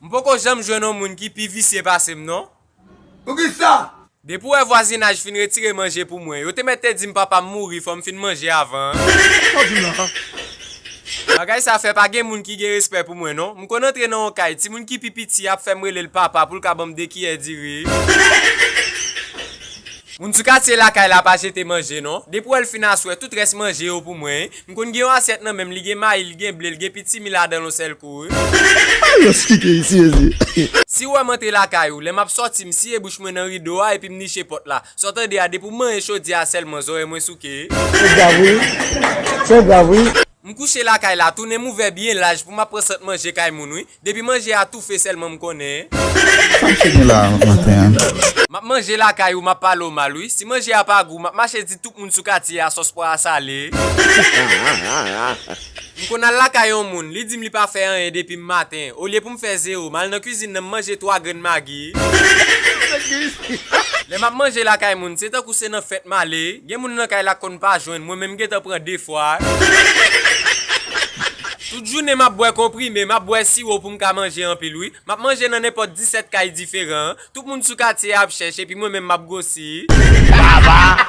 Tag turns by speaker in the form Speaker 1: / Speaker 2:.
Speaker 1: M'poko jamais jouer un monde qui pi vicieux passé non?
Speaker 2: Pour qui ça?
Speaker 1: Depuis le voisinage fin retirer manger pour moi. Yo te mette dit papa mourir, faut me fin manger avant. Bagay ça fait pas gen moun qui gen respect pour moi non. M'kon entre dans kay, ti moun qui pi piti a fait me le papa pour ka bam de qui est dire. Moun sou quartier la kay la pas jeter manger non. Depuis elle fin aswe tout reste manger pour moi. M'kon gen assiette nan même li gen maïl, gen blé, gen petit mila dans le sel kou. Si ou monter la caillou, les m'a sorti m'si e bouche moi dans rideau et puis m'niche porte là. Sortant de pour manger chaudier à seulement zo moins souké.
Speaker 3: C'est grave oui.
Speaker 1: M'coucher la caille là, tourner m'ouvert bien large pour m'a prendre manger caille moun oui. Depuis manger à tout fait seulement m'connaît. M'a manger la caillou m'a parler mal oui. Si manger a pas goût, m'a marcher dit tout moun sou quartier à sauce pour salé. M'konna la caillou moun, li dit m'li pas faire rien depuis matin. Au lieu pour me faire zéro, mal dans cuisine me manger 3 graines Maggi. Les m'a manger la caille moun, c'est tant que c'est dans fête malé. Gen moun nan caille la konn pas joindre, moi même gèt prend 2 fois. Toute journée m'a boire comprimé, m'a boire sirop pour me manger en pile oui. M'a manger dans n'importe 17 cailles différents. Tout le monde sous quartier a chercher puis moi même m'a gossi. Baba